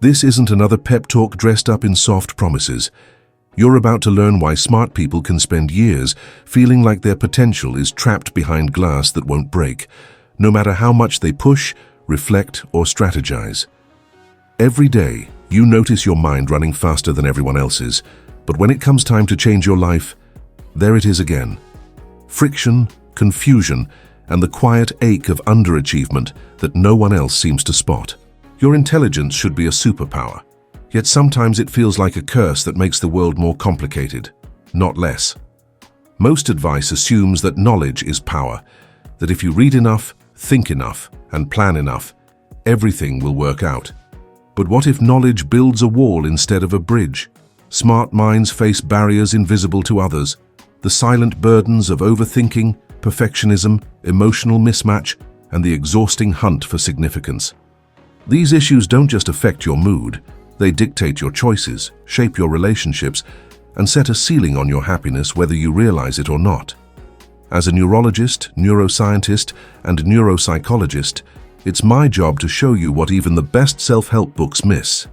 This isn't another pep talk dressed up in soft promises. You're about to learn why smart people can spend years feeling like their potential is trapped behind glass that won't break, no matter how much they push, reflect, or strategize. Every day, you notice your mind running faster than everyone else's, but when it comes time to change your life, there it is again. Friction, confusion, and the quiet ache of underachievement that no one else seems to spot. Your intelligence should be a superpower, yet sometimes it feels like a curse that makes the world more complicated, not less. Most advice assumes that knowledge is power, that if you read enough, think enough, and plan enough, everything will work out. But what if knowledge builds a wall instead of a bridge? Smart minds face barriers invisible to others, the silent burdens of overthinking, perfectionism, emotional mismatch, and the exhausting hunt for significance. These issues don't just affect your mood, they dictate your choices, shape your relationships, and set a ceiling on your happiness whether you realize it or not. As a neurologist, neuroscientist, and neuropsychologist, it's my job to show you what even the best self-help books miss.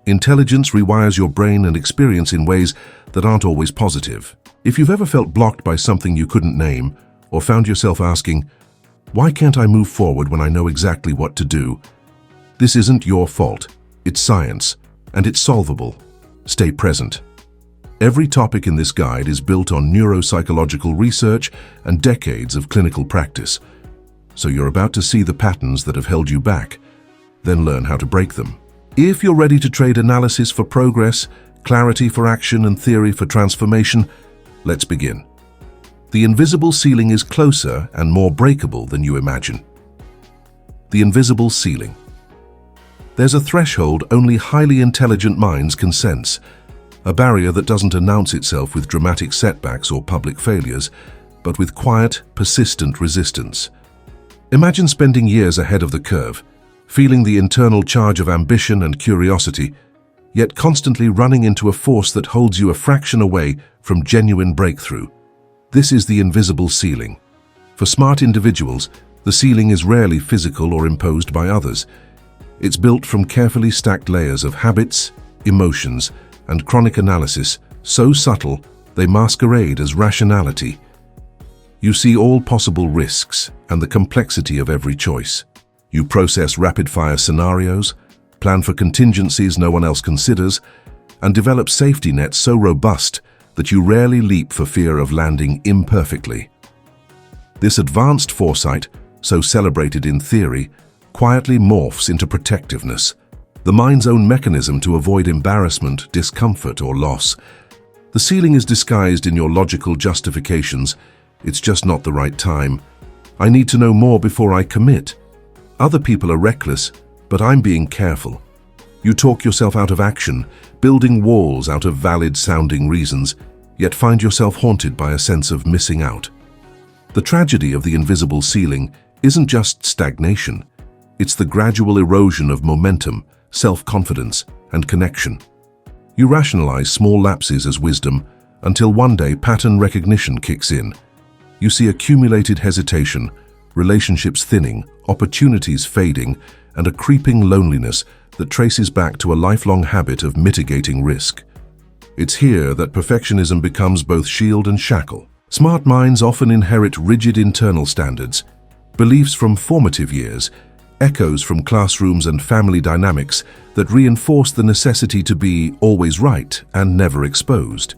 Intelligence rewires your brain and experience in ways that aren't always positive. If you've ever felt blocked by something you couldn't name, or found yourself asking, "Why can't I move forward when I know exactly what to do?" This isn't your fault. It's science, and it's solvable. Stay present. Every topic in this guide is built on neuropsychological research and decades of clinical practice. So you're about to see the patterns that have held you back, then learn how to break them. If you're ready to trade analysis for progress, clarity for action, and theory for transformation, let's begin. The invisible ceiling is closer and more breakable than you imagine. The invisible ceiling. There's a threshold only highly intelligent minds can sense, a barrier that doesn't announce itself with dramatic setbacks or public failures, but with quiet, persistent resistance. Imagine spending years ahead of the curve, feeling the internal charge of ambition and curiosity, yet constantly running into a force that holds you a fraction away from genuine breakthrough. This is the invisible ceiling. For smart individuals, the ceiling is rarely physical or imposed by others. It's built from carefully stacked layers of habits, emotions, and chronic analysis, so subtle they masquerade as rationality. You see all possible risks and the complexity of every choice. You process rapid-fire scenarios, plan for contingencies no one else considers, and develop safety nets so robust that you rarely leap for fear of landing imperfectly. This advanced foresight, so celebrated in theory, quietly morphs into protectiveness, the mind's own mechanism to avoid embarrassment, discomfort, or loss. The ceiling is disguised in your logical justifications. It's just not the right time. I need to know more before I commit. Other people are reckless, but I'm being careful. You talk yourself out of action, building walls out of valid-sounding reasons, yet find yourself haunted by a sense of missing out. The tragedy of the invisible ceiling isn't just stagnation. It's the gradual erosion of momentum, self-confidence, and connection. You rationalize small lapses as wisdom until one day pattern recognition kicks in. You see accumulated hesitation, relationships thinning, opportunities fading, and a creeping loneliness that traces back to a lifelong habit of mitigating risk. It's here that perfectionism becomes both shield and shackle. Smart minds often inherit rigid internal standards, beliefs from formative years, echoes from classrooms and family dynamics that reinforce the necessity to be always right and never exposed.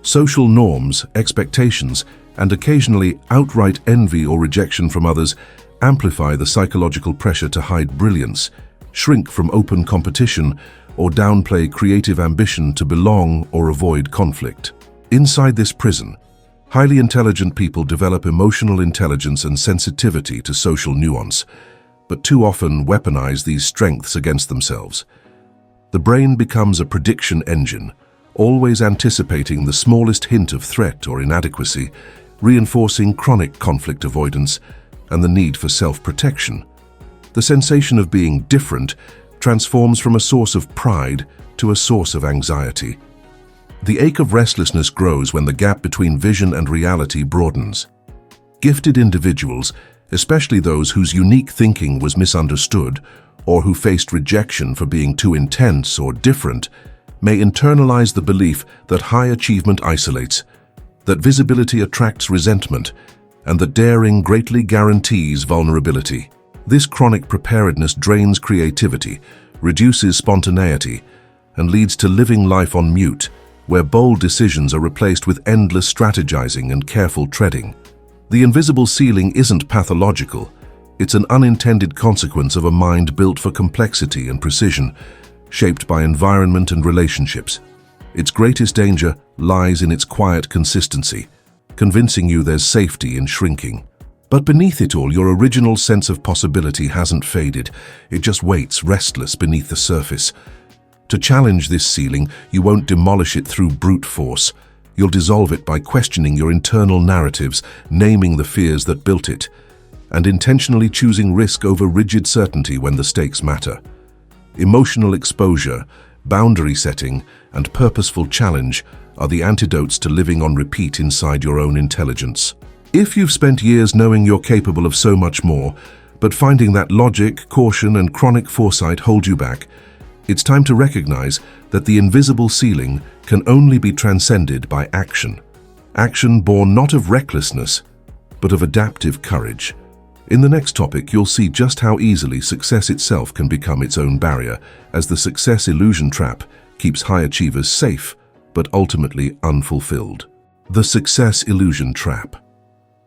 Social norms, expectations, and occasionally outright envy or rejection from others amplify the psychological pressure to hide brilliance, shrink from open competition, or downplay creative ambition to belong or avoid conflict. Inside this prison, highly intelligent people develop emotional intelligence and sensitivity to social nuance, but too often weaponize these strengths against themselves. The brain becomes a prediction engine, always anticipating the smallest hint of threat or inadequacy, reinforcing chronic conflict avoidance and the need for self-protection. The sensation of being different transforms from a source of pride to a source of anxiety. The ache of restlessness grows when the gap between vision and reality broadens. Gifted individuals, especially those whose unique thinking was misunderstood or who faced rejection for being too intense or different, may internalize the belief that high achievement isolates, that visibility attracts resentment, and that daring greatly guarantees vulnerability. This chronic preparedness drains creativity, reduces spontaneity, and leads to living life on mute, where bold decisions are replaced with endless strategizing and careful treading. The invisible ceiling isn't pathological. It's an unintended consequence of a mind built for complexity and precision, shaped by environment and relationships. Its greatest danger lies in its quiet consistency, convincing you there's safety in shrinking. But beneath it all, your original sense of possibility hasn't faded. It just waits, restless, beneath the surface. To challenge this ceiling, you won't demolish it through brute force. You'll dissolve it by questioning your internal narratives, naming the fears that built it, and intentionally choosing risk over rigid certainty when the stakes matter. Emotional exposure, boundary setting, and purposeful challenge are the antidotes to living on repeat inside your own intelligence. If you've spent years knowing you're capable of so much more, but finding that logic, caution, and chronic foresight hold you back, it's time to recognize that the invisible ceiling can only be transcended by action. Action born not of recklessness, but of adaptive courage. In the next topic, you'll see just how easily success itself can become its own barrier, as the success illusion trap keeps high achievers safe, but ultimately unfulfilled. The success illusion trap.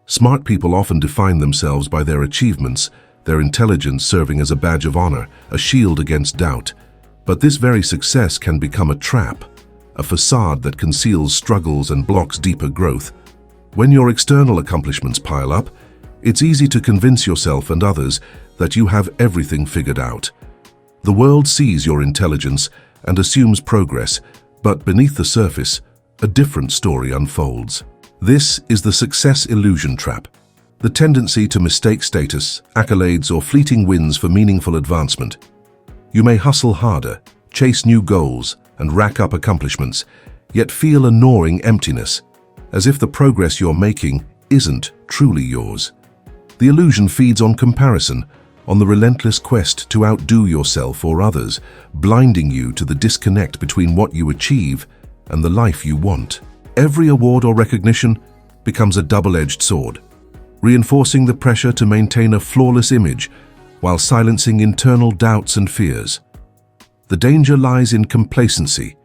Smart people often define themselves by their achievements, their intelligence serving as a badge of honor, a shield against doubt. But this very success can become a trap, a facade that conceals struggles and blocks deeper growth. When your external accomplishments pile up, it's easy to convince yourself and others that you have everything figured out. The world sees your intelligence and assumes progress, but beneath the surface, a different story unfolds. This is the success illusion trap, the tendency to mistake status, accolades, or fleeting wins for meaningful advancement. You may hustle harder, chase new goals, and rack up accomplishments, yet feel a gnawing emptiness, as if the progress you're making isn't truly yours. The illusion feeds on comparison, on the relentless quest to outdo yourself or others, blinding you to the disconnect between what you achieve and the life you want. Every award or recognition becomes a double-edged sword, reinforcing the pressure to maintain a flawless image while silencing internal doubts and fears. The danger lies in complacency,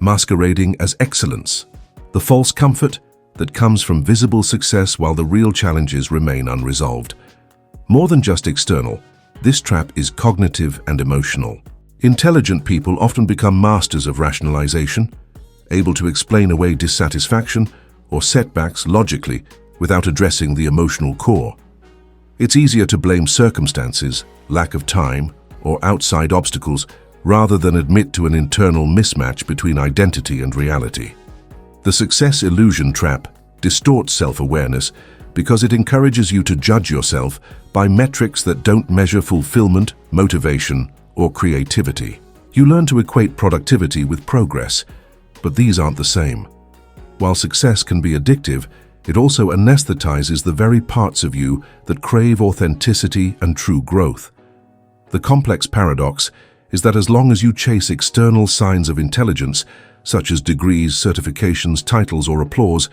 masquerading as excellence, the false comfort that comes from visible success while the real challenges remain unresolved. More than just external, this trap is cognitive and emotional. Intelligent people often become masters of rationalization, able to explain away dissatisfaction or setbacks logically without addressing the emotional core. It's easier to blame circumstances, lack of time, or outside obstacles rather than admit to an internal mismatch between identity and reality. The success illusion trap distorts self-awareness because it encourages you to judge yourself by metrics that don't measure fulfillment, motivation, or creativity. You learn to equate productivity with progress, but these aren't the same. While success can be addictive, it also anesthetizes the very parts of you that crave authenticity and true growth. The complex paradox is that as long as you chase external signs of intelligence, such as degrees, certifications, titles, or applause,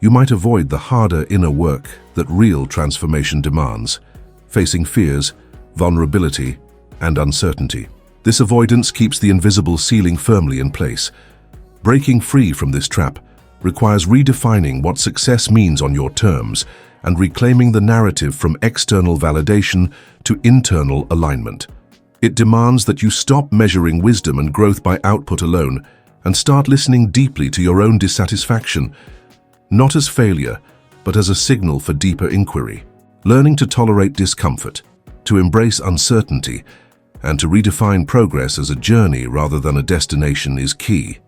you might avoid the harder inner work that real transformation demands, facing fears, vulnerability, and uncertainty. This avoidance keeps the invisible ceiling firmly in place. Breaking free from this trap requires redefining what success means on your terms and reclaiming the narrative from external validation to internal alignment. It demands that you stop measuring wisdom and growth by output alone and start listening deeply to your own dissatisfaction, not as failure, but as a signal for deeper inquiry. Learning to tolerate discomfort, to embrace uncertainty, and to redefine progress as a journey rather than a destination is key.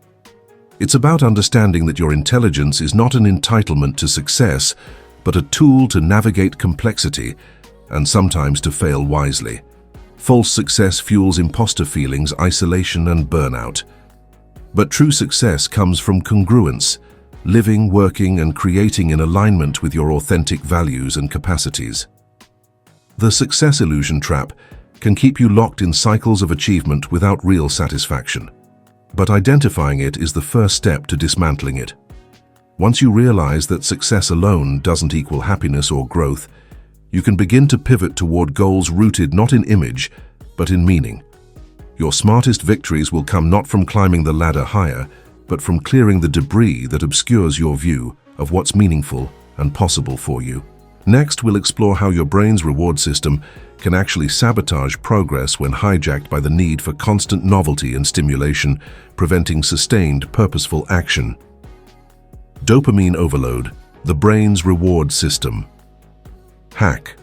It's about understanding that your intelligence is not an entitlement to success, but a tool to navigate complexity and sometimes to fail wisely. False success fuels imposter feelings, isolation, and burnout. But true success comes from congruence, living, working, and creating in alignment with your authentic values and capacities. The success illusion trap can keep you locked in cycles of achievement without real satisfaction. But identifying it is the first step to dismantling it. Once you realize that success alone doesn't equal happiness or growth, you can begin to pivot toward goals rooted not in image, but in meaning. Your smartest victories will come not from climbing the ladder higher, but from clearing the debris that obscures your view of what's meaningful and possible for you. Next, we'll explore how your brain's reward system can actually sabotage progress when hijacked by the need for constant novelty and stimulation, preventing sustained, purposeful action. Dopamine overload, the brain's reward system. Hack.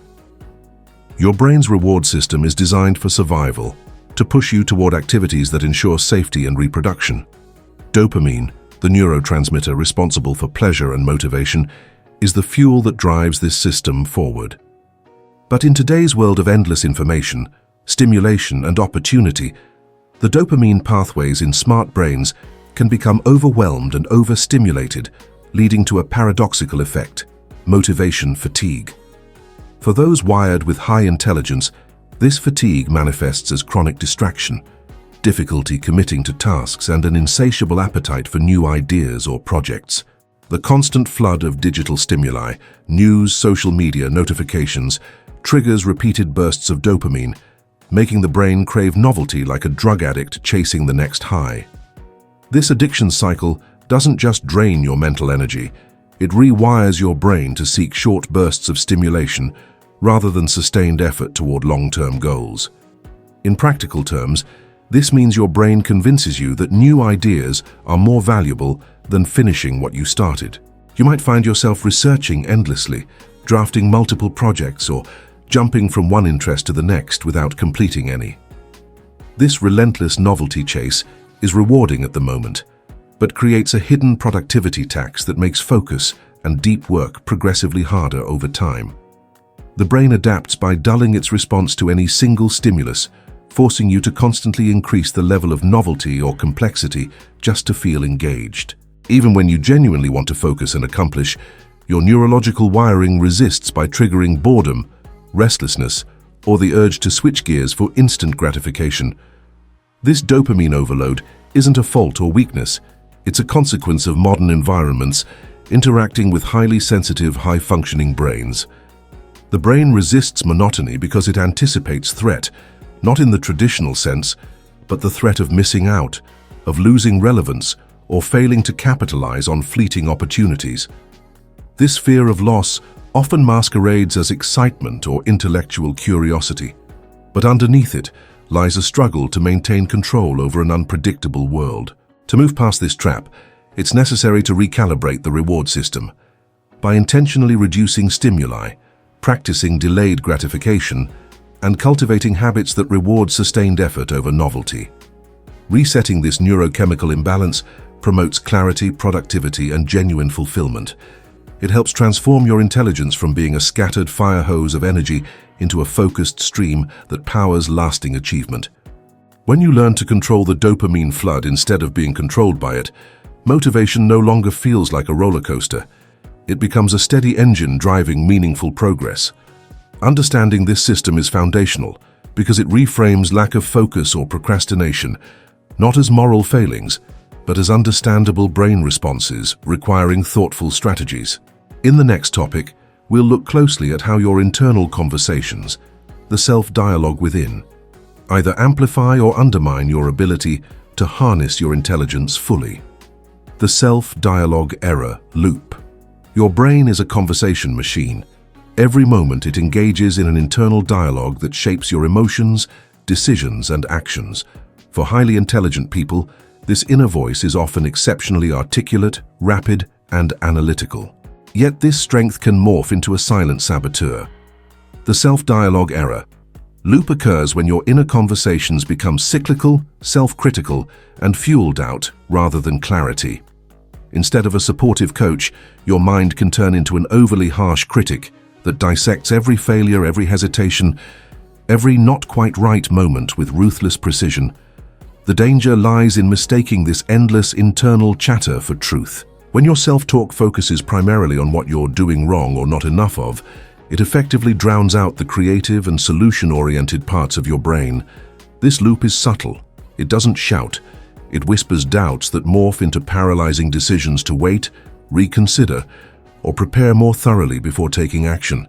Your brain's reward system is designed for survival, to push you toward activities that ensure safety and reproduction. Dopamine, the neurotransmitter responsible for pleasure and motivation, is the fuel that drives this system forward. But in today's world of endless information, stimulation, and opportunity, the dopamine pathways in smart brains can become overwhelmed and overstimulated, leading to a paradoxical effect: motivation fatigue. For those wired with high intelligence, this fatigue manifests as chronic distraction, difficulty committing to tasks, and an insatiable appetite for new ideas or projects. The constant flood of digital stimuli, news, social media, notifications, triggers repeated bursts of dopamine, making the brain crave novelty like a drug addict chasing the next high. This addiction cycle doesn't just drain your mental energy, it rewires your brain to seek short bursts of stimulation rather than sustained effort toward long-term goals. In practical terms, this means your brain convinces you that new ideas are more valuable than finishing what you started. You might find yourself researching endlessly, drafting multiple projects, or jumping from one interest to the next without completing any. This relentless novelty chase is rewarding at the moment, but creates a hidden productivity tax that makes focus and deep work progressively harder over time. The brain adapts by dulling its response to any single stimulus, forcing you to constantly increase the level of novelty or complexity just to feel engaged. Even when you genuinely want to focus and accomplish, your neurological wiring resists by triggering boredom, restlessness, or the urge to switch gears for instant gratification. This dopamine overload isn't a fault or weakness, it's a consequence of modern environments interacting with highly sensitive, high-functioning brains. The brain resists monotony because it anticipates threat, not in the traditional sense, but the threat of missing out, of losing relevance, or failing to capitalize on fleeting opportunities. This fear of loss often masquerades as excitement or intellectual curiosity, but underneath it lies a struggle to maintain control over an unpredictable world. To move past this trap, it's necessary to recalibrate the reward system. By intentionally reducing stimuli, practicing delayed gratification, and cultivating habits that reward sustained effort over novelty. Resetting this neurochemical imbalance promotes clarity, productivity, and genuine fulfillment. It helps transform your intelligence from being a scattered fire hose of energy into a focused stream that powers lasting achievement. When you learn to control the dopamine flood instead of being controlled by it, motivation no longer feels like a roller coaster. It becomes a steady engine driving meaningful progress. Understanding this system is foundational because it reframes lack of focus or procrastination, not as moral failings, but as understandable brain responses requiring thoughtful strategies. In the next topic, we'll look closely at how your internal conversations, the self-dialogue within, either amplify or undermine your ability to harness your intelligence fully. The self-dialogue error loop. Your brain is a conversation machine. Every moment it engages in an internal dialogue that shapes your emotions, decisions, and actions. For highly intelligent people, this inner voice is often exceptionally articulate, rapid, and analytical. Yet this strength can morph into a silent saboteur. The self-dialogue error loop occurs when your inner conversations become cyclical, self-critical, and fuel doubt rather than clarity. Instead of a supportive coach, your mind can turn into an overly harsh critic that dissects every failure, every hesitation, every not quite right moment with ruthless precision. The danger lies in mistaking this endless internal chatter for truth. When your self-talk focuses primarily on what you're doing wrong or not enough of, It effectively drowns out the creative and solution-oriented parts of your brain. This loop is subtle. It doesn't shout. It whispers doubts that morph into paralyzing decisions to wait, reconsider, or prepare more thoroughly before taking action.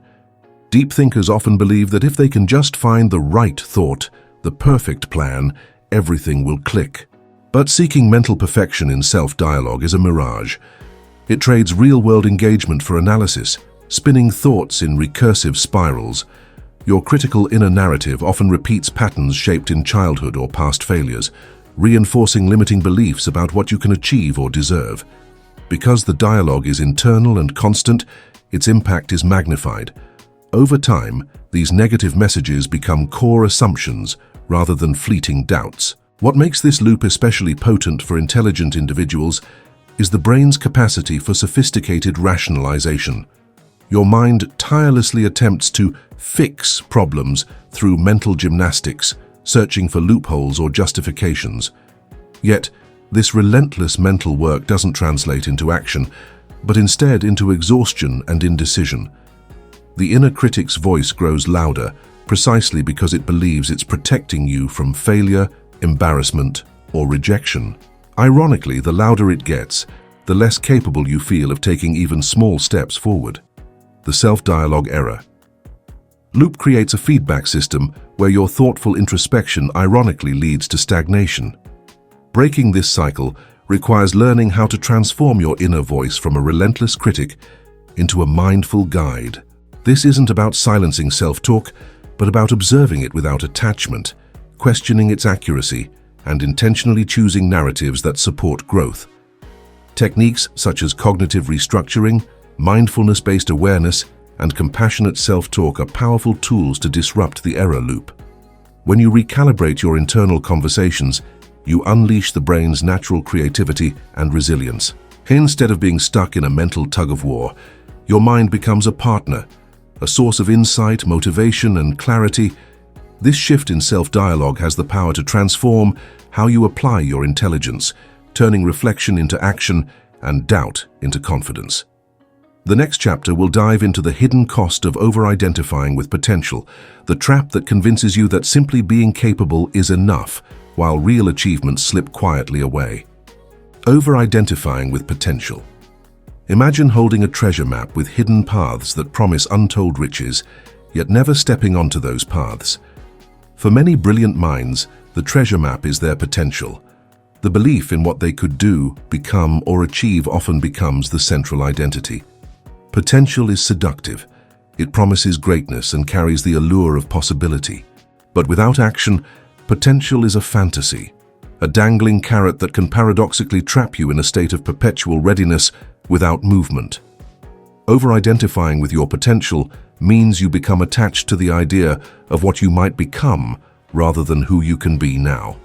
Deep thinkers often believe that if they can just find the right thought, the perfect plan, everything will click. But seeking mental perfection in self-dialogue is a mirage. It trades real-world engagement for analysis, spinning thoughts in recursive spirals. Your critical inner narrative often repeats patterns shaped in childhood or past failures, reinforcing limiting beliefs about what you can achieve or deserve. Because the dialogue is internal and constant, its impact is magnified. Over time, these negative messages become core assumptions rather than fleeting doubts. What makes this loop especially potent for intelligent individuals is the brain's capacity for sophisticated rationalization. Your mind tirelessly attempts to fix problems through mental gymnastics, searching for loopholes or justifications. Yet, this relentless mental work doesn't translate into action, but instead into exhaustion and indecision. The inner critic's voice grows louder, precisely because it believes it's protecting you from failure, embarrassment, or rejection. Ironically, the louder it gets, the less capable you feel of taking even small steps forward. The self-dialogue error. Loop creates a feedback system where your thoughtful introspection ironically leads to stagnation. Breaking this cycle requires learning how to transform your inner voice from a relentless critic into a mindful guide. This isn't about silencing self-talk, but about observing it without attachment, questioning its accuracy, and intentionally choosing narratives that support growth. Techniques such as cognitive restructuring, mindfulness-based awareness, and compassionate self-talk are powerful tools to disrupt the error loop. When you recalibrate your internal conversations, you unleash the brain's natural creativity and resilience. Instead of being stuck in a mental tug-of-war, your mind becomes a partner, a source of insight, motivation, and clarity. This shift in self-dialogue has the power to transform how you apply your intelligence, turning reflection into action and doubt into confidence. The next chapter will dive into the hidden cost of over-identifying with potential, the trap that convinces you that simply being capable is enough, while real achievements slip quietly away. Over-identifying with potential. Imagine holding a treasure map with hidden paths that promise untold riches, yet never stepping onto those paths. For many brilliant minds, the treasure map is their potential. The belief in what they could do, become, or achieve often becomes the central identity. Potential is seductive. It promises greatness and carries the allure of possibility. But without action, potential is a fantasy, a dangling carrot that can paradoxically trap you in a state of perpetual readiness without movement. Over-identifying with your potential means you become attached to the idea of what you might become rather than who you can be now.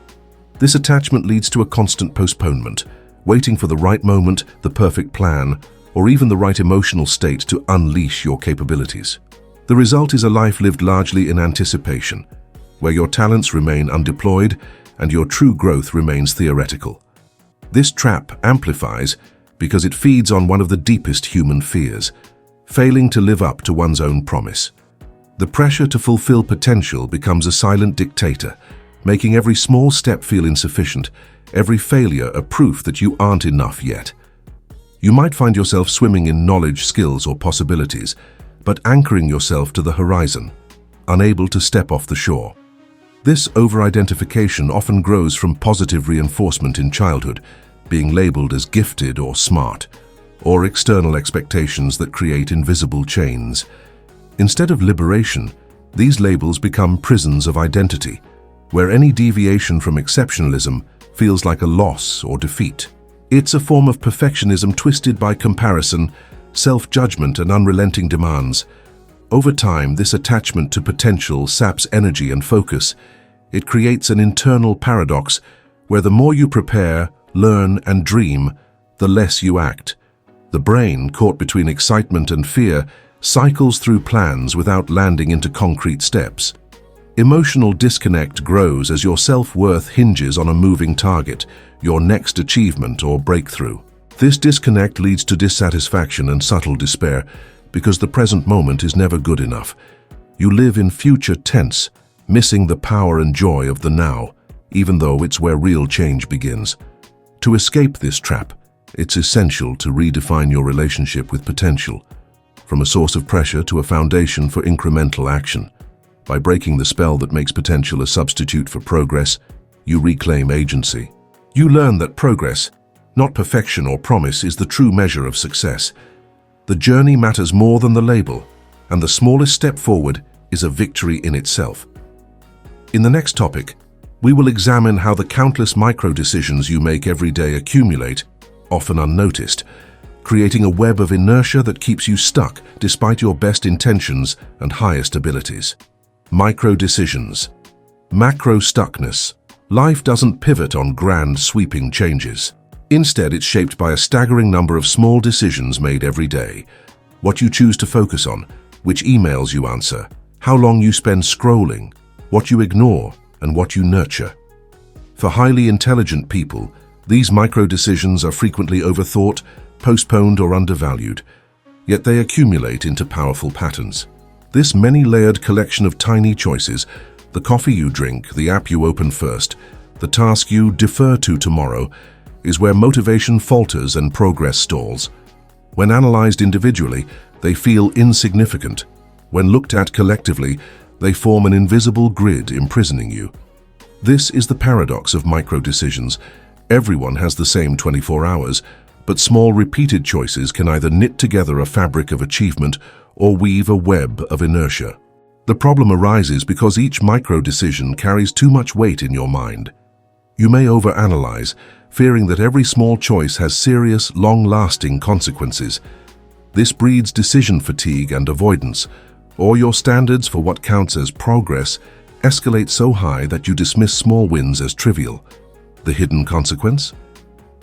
This attachment leads to a constant postponement, waiting for the right moment, the perfect plan, or even the right emotional state to unleash your capabilities. The result is a life lived largely in anticipation, where your talents remain undeployed and your true growth remains theoretical. This trap amplifies because it feeds on one of the deepest human fears, failing to live up to one's own promise. The pressure to fulfill potential becomes a silent dictator, making every small step feel insufficient, every failure a proof that you aren't enough yet. You might find yourself swimming in knowledge, skills, or possibilities, but anchoring yourself to the horizon, unable to step off the shore. This over-identification often grows from positive reinforcement in childhood, being labeled as gifted or smart, or external expectations that create invisible chains. Instead of liberation, these labels become prisons of identity, where any deviation from exceptionalism feels like a loss or defeat. It's a form of perfectionism twisted by comparison, self-judgment, and unrelenting demands. Over time, this attachment to potential saps energy and focus. It creates an internal paradox where the more you prepare, learn, and dream, the less you act. The brain, caught between excitement and fear, cycles through plans without landing into concrete steps. Emotional disconnect grows as your self-worth hinges on a moving target, your next achievement or breakthrough. This disconnect leads to dissatisfaction and subtle despair, because the present moment is never good enough. You live in future tense, missing the power and joy of the now, even though it's where real change begins. To escape this trap, it's essential to redefine your relationship with potential, from a source of pressure to a foundation for incremental action. By breaking the spell that makes potential a substitute for progress, you reclaim agency. You learn that progress, not perfection or promise, is the true measure of success. The journey matters more than the label, and the smallest step forward is a victory in itself. In the next topic, we will examine how the countless micro-decisions you make every day accumulate, often unnoticed, creating a web of inertia that keeps you stuck despite your best intentions and highest abilities. Micro-decisions. Macro-stuckness. Life doesn't pivot on grand, sweeping changes. Instead, it's shaped by a staggering number of small decisions made every day. What you choose to focus on, which emails you answer, how long you spend scrolling, what you ignore, and what you nurture. For highly intelligent people, these micro-decisions are frequently overthought, postponed, or undervalued, yet they accumulate into powerful patterns. This many-layered collection of tiny choices, the coffee you drink, the app you open first, the task you defer to tomorrow, is where motivation falters and progress stalls. When analyzed individually, they feel insignificant. When looked at collectively, they form an invisible grid imprisoning you. This is the paradox of micro-decisions. Everyone has the same 24 hours, but small repeated choices can either knit together a fabric of achievement or weave a web of inertia. The problem arises because each micro-decision carries too much weight in your mind. You may overanalyze, fearing that every small choice has serious, long-lasting consequences. This breeds decision fatigue and avoidance, or your standards for what counts as progress escalate so high that you dismiss small wins as trivial. The hidden consequence?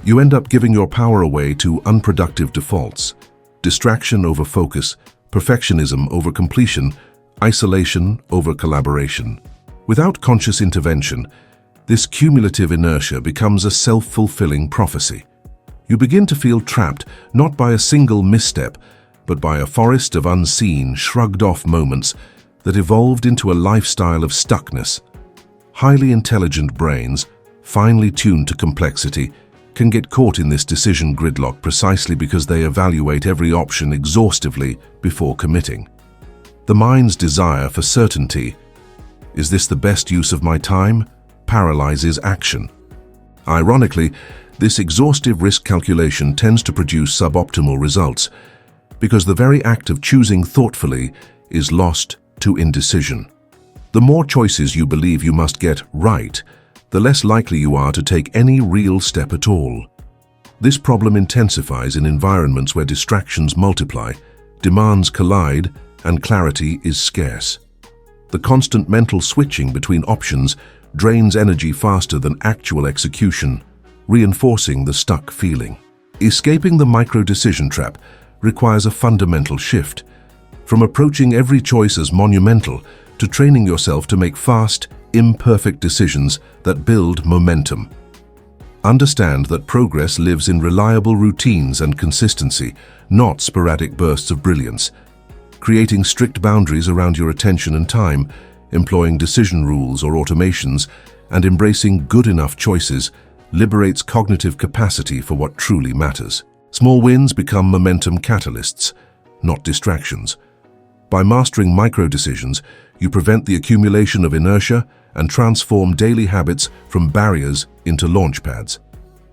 You end up giving your power away to unproductive defaults, distraction over focus, perfectionism over completion, isolation over collaboration. Without conscious intervention, this cumulative inertia becomes a self-fulfilling prophecy. You begin to feel trapped not by a single misstep, but by a forest of unseen, shrugged-off moments that evolved into a lifestyle of stuckness. Highly intelligent brains, finely tuned to complexity, can get caught in this decision gridlock precisely because they evaluate every option exhaustively before committing. The mind's desire for certainty, is this the best use of my time, paralyzes action. Ironically, this exhaustive risk calculation tends to produce suboptimal results because the very act of choosing thoughtfully is lost to indecision. The more choices you believe you must get right, the less likely you are to take any real step at all. This problem intensifies in environments where distractions multiply, demands collide, and clarity is scarce. The constant mental switching between options drains energy faster than actual execution, reinforcing the stuck feeling. Escaping the micro-decision trap requires a fundamental shift, from approaching every choice as monumental to training yourself to make fast, imperfect decisions that build momentum. Understand that progress lives in reliable routines and consistency, not sporadic bursts of brilliance. Creating strict boundaries around your attention and time, employing decision rules or automations, and embracing good enough choices liberates cognitive capacity for what truly matters. Small wins become momentum catalysts, not distractions. By mastering micro-decisions, you prevent the accumulation of inertia and transform daily habits from barriers into launchpads.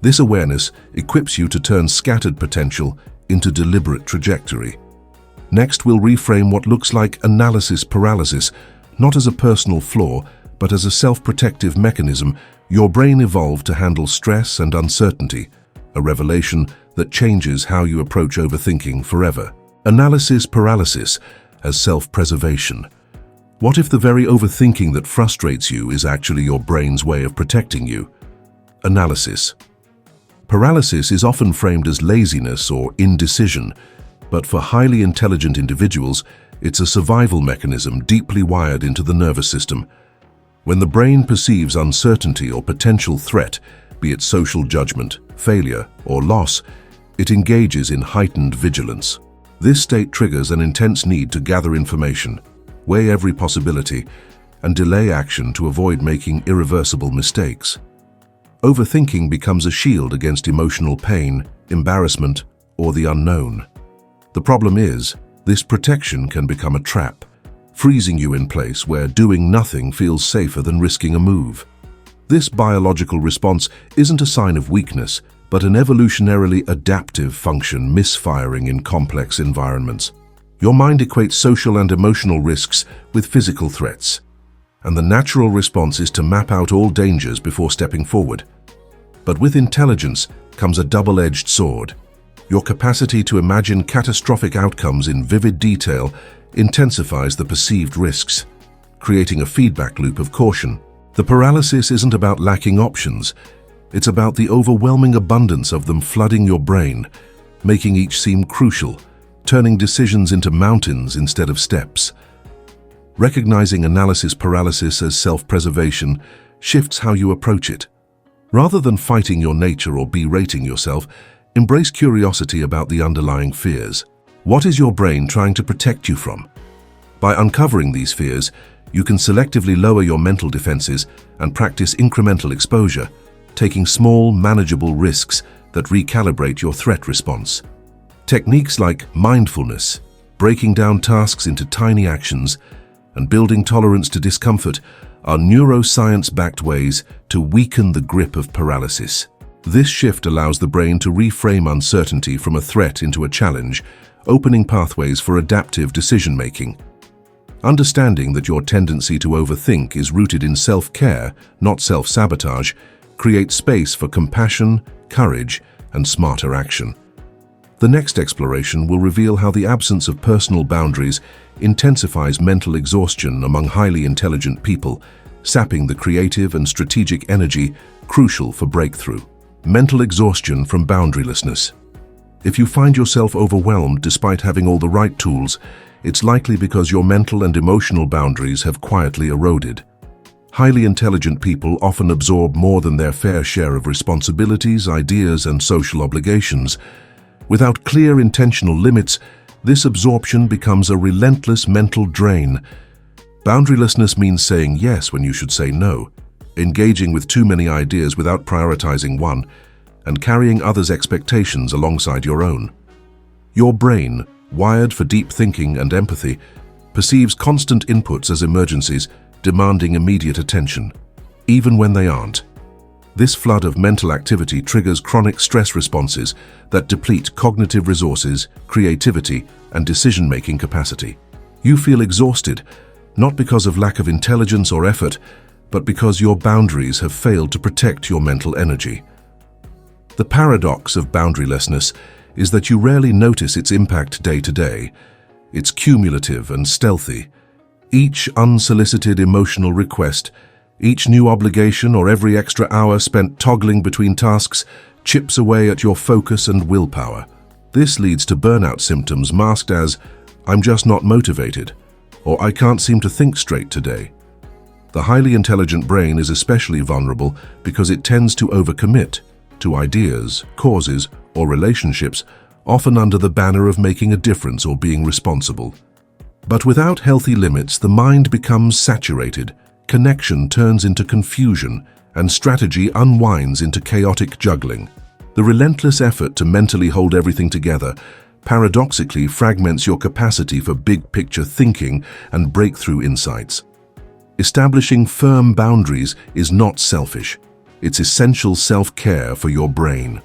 This awareness equips you to turn scattered potential into deliberate trajectory. Next, we'll reframe what looks like analysis paralysis, not as a personal flaw, but as a self-protective mechanism your brain evolved to handle stress and uncertainty, a revelation that changes how you approach overthinking forever. Analysis paralysis as self-preservation. What if the very overthinking that frustrates you is actually your brain's way of protecting you? Analysis. Paralysis is often framed as laziness or indecision, but for highly intelligent individuals, it's a survival mechanism deeply wired into the nervous system. When the brain perceives uncertainty or potential threat, be it social judgment, failure, or loss, it engages in heightened vigilance. This state triggers an intense need to gather information, weigh every possibility, and delay action to avoid making irreversible mistakes. Overthinking becomes a shield against emotional pain, embarrassment, or the unknown. The problem is, this protection can become a trap, freezing you in place where doing nothing feels safer than risking a move. This biological response isn't a sign of weakness, but an evolutionarily adaptive function misfiring in complex environments. Your mind equates social and emotional risks with physical threats, and the natural response is to map out all dangers before stepping forward. But with intelligence comes a double-edged sword. Your capacity to imagine catastrophic outcomes in vivid detail intensifies the perceived risks, creating a feedback loop of caution. The paralysis isn't about lacking options. It's about the overwhelming abundance of them flooding your brain, making each seem crucial, turning decisions into mountains instead of steps. Recognizing analysis paralysis as self-preservation shifts how you approach it. Rather than fighting your nature or berating yourself, embrace curiosity about the underlying fears. What is your brain trying to protect you from? By uncovering these fears, you can selectively lower your mental defenses and practice incremental exposure, taking small, manageable risks that recalibrate your threat response. Techniques like mindfulness, breaking down tasks into tiny actions, and building tolerance to discomfort are neuroscience-backed ways to weaken the grip of paralysis. This shift allows the brain to reframe uncertainty from a threat into a challenge, opening pathways for adaptive decision-making. Understanding that your tendency to overthink is rooted in self-care, not self-sabotage, creates space for compassion, courage, and smarter action. The next exploration will reveal how the absence of personal boundaries intensifies mental exhaustion among highly intelligent people, sapping the creative and strategic energy crucial for breakthrough. Mental exhaustion from boundarylessness. If you find yourself overwhelmed despite having all the right tools, it's likely because your mental and emotional boundaries have quietly eroded. Highly intelligent people often absorb more than their fair share of responsibilities, ideas, and social obligations. Without clear intentional limits, this absorption becomes a relentless mental drain. Boundarylessness means saying yes when you should say no, engaging with too many ideas without prioritizing one, and carrying others' expectations alongside your own. Your brain, wired for deep thinking and empathy, perceives constant inputs as emergencies, demanding immediate attention, even when they aren't. This flood of mental activity triggers chronic stress responses that deplete cognitive resources, creativity, and decision-making capacity. You feel exhausted, not because of lack of intelligence or effort, but because your boundaries have failed to protect your mental energy. The paradox of boundarylessness is that you rarely notice its impact day to day. It's cumulative and stealthy. Each unsolicited emotional request, each new obligation, or every extra hour spent toggling between tasks chips away at your focus and willpower. This leads to burnout symptoms masked as, "I'm just not motivated," or "I can't seem to think straight today." The highly intelligent brain is especially vulnerable because it tends to overcommit to ideas, causes, or relationships, often under the banner of making a difference or being responsible. But without healthy limits, the mind becomes saturated, connection turns into confusion, and strategy unwinds into chaotic juggling. The relentless effort to mentally hold everything together paradoxically fragments your capacity for big-picture thinking and breakthrough insights. Establishing firm boundaries is not selfish. It's essential self-care for your brain.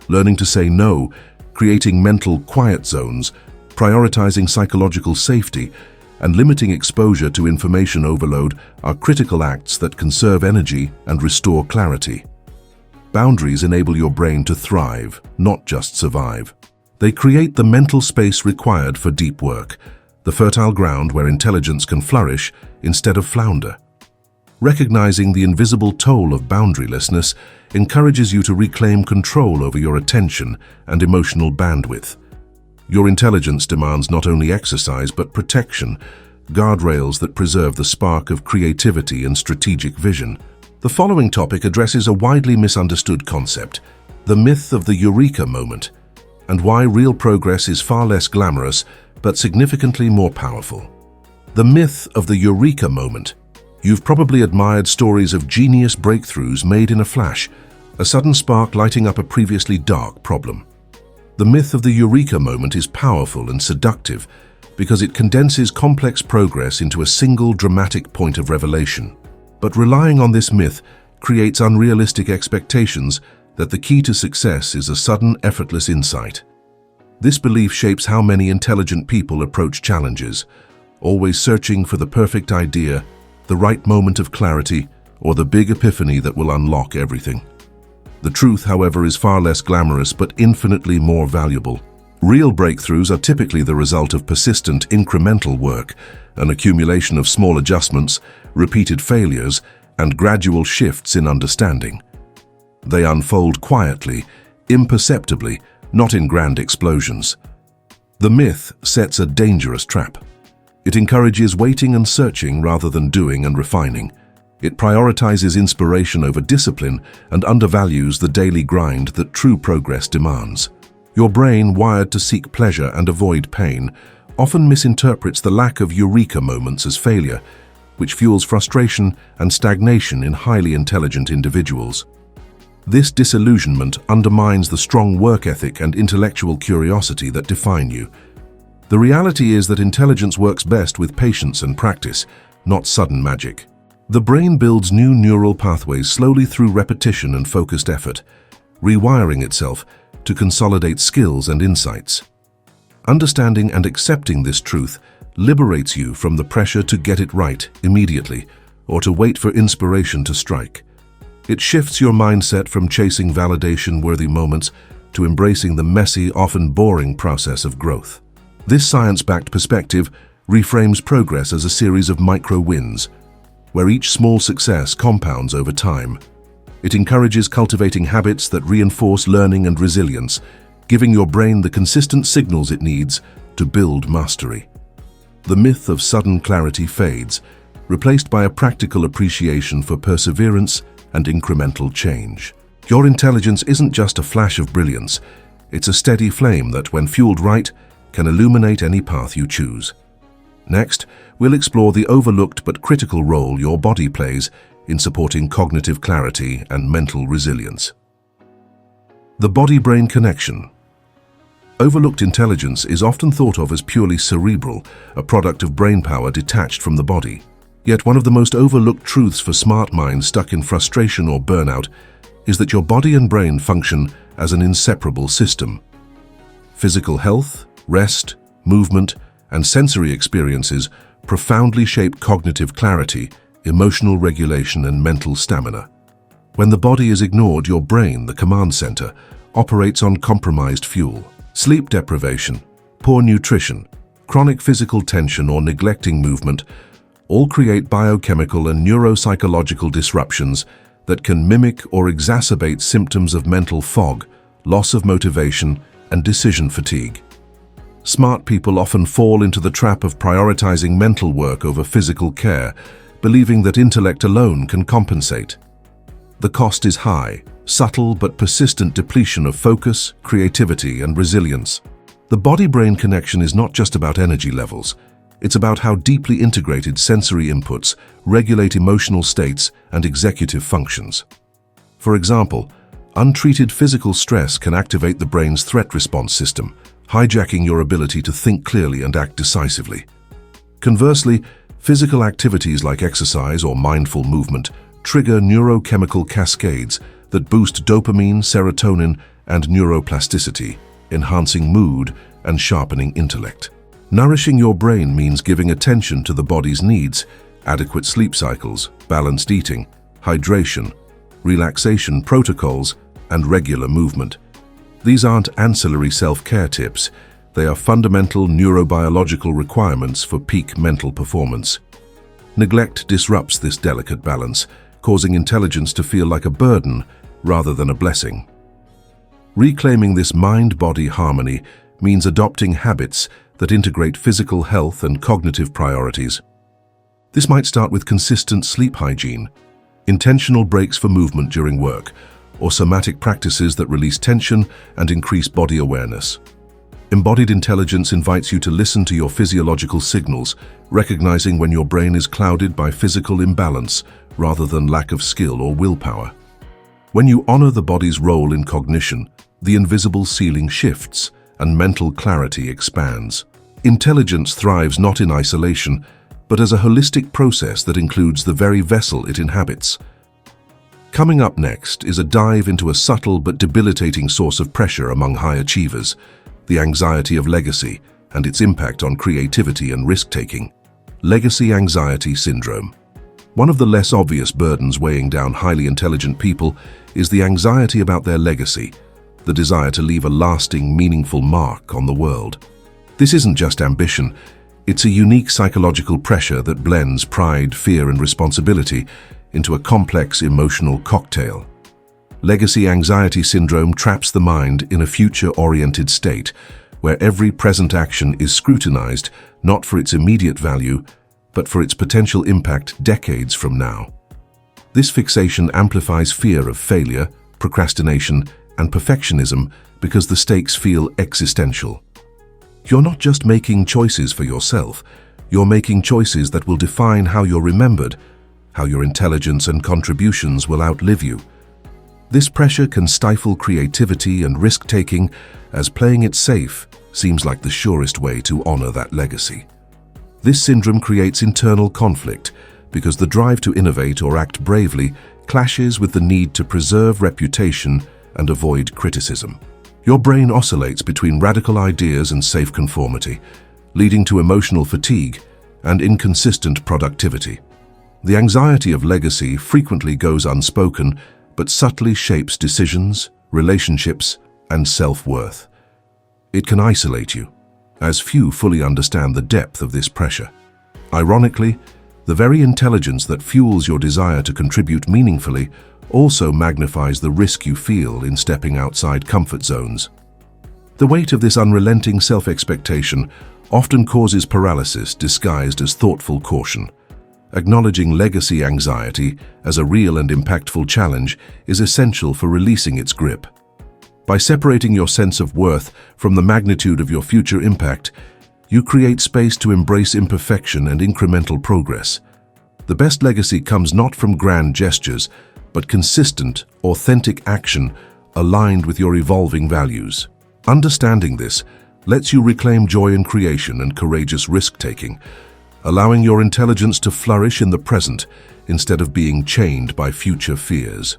Learning to say no, creating mental quiet zones, prioritizing psychological safety, and limiting exposure to information overload are critical acts that conserve energy and restore clarity. Boundaries enable your brain to thrive, not just survive. They create the mental space required for deep work, the fertile ground where intelligence can flourish instead of flounder. Recognizing the invisible toll of boundarylessness encourages you to reclaim control over your attention and emotional bandwidth. Your intelligence demands not only exercise but protection, guardrails that preserve the spark of creativity and strategic vision. The following topic addresses a widely misunderstood concept, the myth of the eureka moment. and why real progress is far less glamorous but significantly more powerful. The myth of the eureka moment. You've probably admired stories of genius breakthroughs made in a flash, a sudden spark lighting up a previously dark problem. The myth of the eureka moment is powerful and seductive because it condenses complex progress into a single dramatic point of revelation. But relying on this myth creates unrealistic expectations that the key to success is a sudden, effortless insight. This belief shapes how many intelligent people approach challenges, always searching for the perfect idea, the right moment of clarity, or the big epiphany that will unlock everything. The truth, however, is far less glamorous but infinitely more valuable. Real breakthroughs are typically the result of persistent, incremental work, an accumulation of small adjustments, repeated failures, and gradual shifts in understanding. They unfold quietly, imperceptibly, not in grand explosions. The myth sets a dangerous trap. It encourages waiting and searching rather than doing and refining. It prioritizes inspiration over discipline and undervalues the daily grind that true progress demands. Your brain, wired to seek pleasure and avoid pain, often misinterprets the lack of eureka moments as failure, which fuels frustration and stagnation in highly intelligent individuals. This disillusionment undermines the strong work ethic and intellectual curiosity that define you. The reality is that intelligence works best with patience and practice, not sudden magic. The brain builds new neural pathways slowly through repetition and focused effort, rewiring itself to consolidate skills and insights. Understanding and accepting this truth liberates you from the pressure to get it right immediately or to wait for inspiration to strike. It shifts your mindset from chasing validation-worthy moments to embracing the messy, often boring process of growth. This science-backed perspective reframes progress as a series of micro-wins, where each small success compounds over time. It encourages cultivating habits that reinforce learning and resilience, giving your brain the consistent signals it needs to build mastery. The myth of sudden clarity fades, replaced by a practical appreciation for perseverance and incremental change. Your intelligence isn't just a flash of brilliance, it's a steady flame that, when fueled right, can illuminate any path you choose. Next, we'll explore the overlooked but critical role your body plays in supporting cognitive clarity and mental resilience. The body-brain connection. Overlooked intelligence is often thought of as purely cerebral, a product of brainpower detached from the body. Yet one of the most overlooked truths for smart minds stuck in frustration or burnout is that your body and brain function as an inseparable system. Physical health, rest, movement, and sensory experiences profoundly shape cognitive clarity, emotional regulation, and mental stamina. When the body is ignored, your brain, the command center, operates on compromised fuel. Sleep deprivation, poor nutrition, chronic physical tension, or neglecting movement all create biochemical and neuropsychological disruptions that can mimic or exacerbate symptoms of mental fog, loss of motivation, and decision fatigue. Smart people often fall into the trap of prioritizing mental work over physical care, believing that intellect alone can compensate. The cost is high, subtle but persistent depletion of focus, creativity, and resilience. The body-brain connection is not just about energy levels. It's about how deeply integrated sensory inputs regulate emotional states and executive functions. For example, untreated physical stress can activate the brain's threat response system, hijacking your ability to think clearly and act decisively. Conversely, physical activities like exercise or mindful movement trigger neurochemical cascades that boost dopamine, serotonin, and neuroplasticity, enhancing mood and sharpening intellect. Nourishing your brain means giving attention to the body's needs, adequate sleep cycles, balanced eating, hydration, relaxation protocols, and regular movement. These aren't ancillary self-care tips. They are fundamental neurobiological requirements for peak mental performance. Neglect disrupts this delicate balance, causing intelligence to feel like a burden rather than a blessing. Reclaiming this mind-body harmony means adopting habits that integrate physical health and cognitive priorities. This might start with consistent sleep hygiene, intentional breaks for movement during work, or somatic practices that release tension and increase body awareness. Embodied intelligence invites you to listen to your physiological signals, recognizing when your brain is clouded by physical imbalance rather than lack of skill or willpower. When you honor the body's role in cognition, the invisible ceiling shifts and mental clarity expands. Intelligence thrives not in isolation, but as a holistic process that includes the very vessel it inhabits. Coming up next is a dive into a subtle but debilitating source of pressure among high achievers, the anxiety of legacy and its impact on creativity and risk-taking. Legacy anxiety syndrome. One of the less obvious burdens weighing down highly intelligent people is the anxiety about their legacy, the desire to leave a lasting, meaningful mark on the world. This isn't just ambition, it's a unique psychological pressure that blends pride, fear, and responsibility into a complex emotional cocktail. Legacy anxiety syndrome traps the mind in a future-oriented state, where every present action is scrutinized not for its immediate value, but for its potential impact decades from now. This fixation amplifies fear of failure, procrastination, and perfectionism because the stakes feel existential. You're not just making choices for yourself, you're making choices that will define how you're remembered, how your intelligence and contributions will outlive you. This pressure can stifle creativity and risk-taking, as playing it safe seems like the surest way to honor that legacy. This syndrome creates internal conflict because the drive to innovate or act bravely clashes with the need to preserve reputation and avoid criticism. Your brain oscillates between radical ideas and safe conformity, leading to emotional fatigue and inconsistent productivity. The anxiety of legacy frequently goes unspoken, but subtly shapes decisions, relationships, and self-worth. It can isolate you, as few fully understand the depth of this pressure. Ironically, the very intelligence that fuels your desire to contribute meaningfully also magnifies the risk you feel in stepping outside comfort zones. The weight of this unrelenting self-expectation often causes paralysis disguised as thoughtful caution. Acknowledging legacy anxiety as a real and impactful challenge is essential for releasing its grip. By separating your sense of worth from the magnitude of your future impact, you create space to embrace imperfection and incremental progress. The best legacy comes not from grand gestures, but consistent, authentic action aligned with your evolving values. Understanding this lets you reclaim joy in creation and courageous risk-taking, allowing your intelligence to flourish in the present instead of being chained by future fears.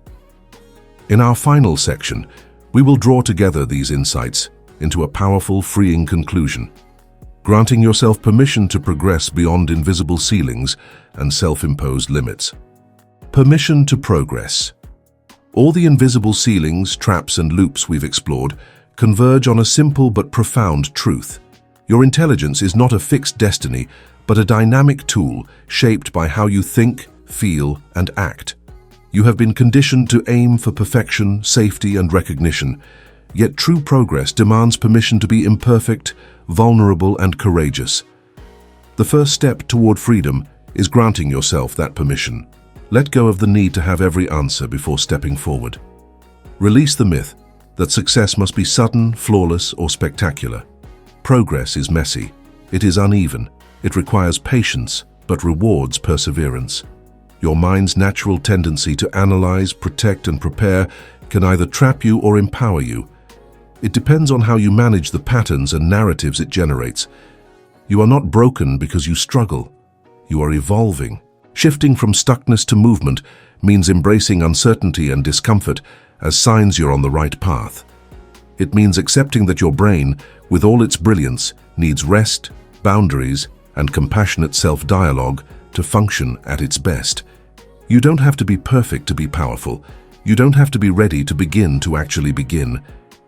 In our final section, we will draw together these insights into a powerful, freeing conclusion, granting yourself permission to progress beyond invisible ceilings and self-imposed limits. Permission to progress. All the invisible ceilings, traps, and loops we've explored converge on a simple but profound truth. Your intelligence is not a fixed destiny, but a dynamic tool shaped by how you think, feel, and act. You have been conditioned to aim for perfection, safety, and recognition, yet true progress demands permission to be imperfect, vulnerable, and courageous. The first step toward freedom is granting yourself that permission. Let go of the need to have every answer before stepping forward. Release the myth that success must be sudden, flawless, or spectacular. Progress is messy. It is uneven. It requires patience, but rewards perseverance. Your mind's natural tendency to analyze, protect, and prepare can either trap you or empower you. It depends on how you manage the patterns and narratives it generates. You are not broken because you struggle. You are evolving. Shifting from stuckness to movement means embracing uncertainty and discomfort as signs you're on the right path. It means accepting that your brain, with all its brilliance, needs rest, boundaries, and compassionate self-dialogue to function at its best. You don't have to be perfect to be powerful. You don't have to be ready to begin to actually begin.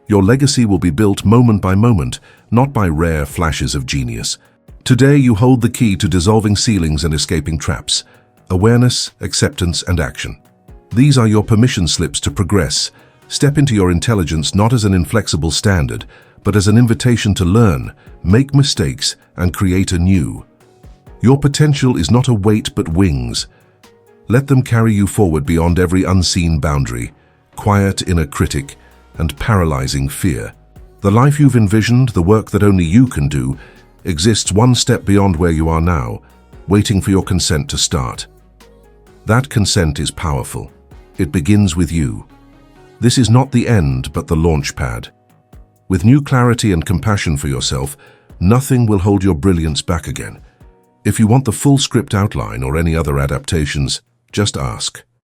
Your legacy will be built moment by moment, not by rare flashes of genius. Today you hold the key to dissolving ceilings and escaping traps. Awareness, acceptance, and action. These are your permission slips to progress. Step into your intelligence not as an inflexible standard, but as an invitation to learn, make mistakes, and create anew. Your potential is not a weight but wings. Let them carry you forward beyond every unseen boundary, quiet inner critic, and paralyzing fear. The life you've envisioned, the work that only you can do, exists one step beyond where you are now, waiting for your consent to start. That consent is powerful. It begins with you. This is not the end, but the launch pad. With new clarity and compassion for yourself, nothing will hold your brilliance back again. If you want the full script outline or any other adaptations, just ask.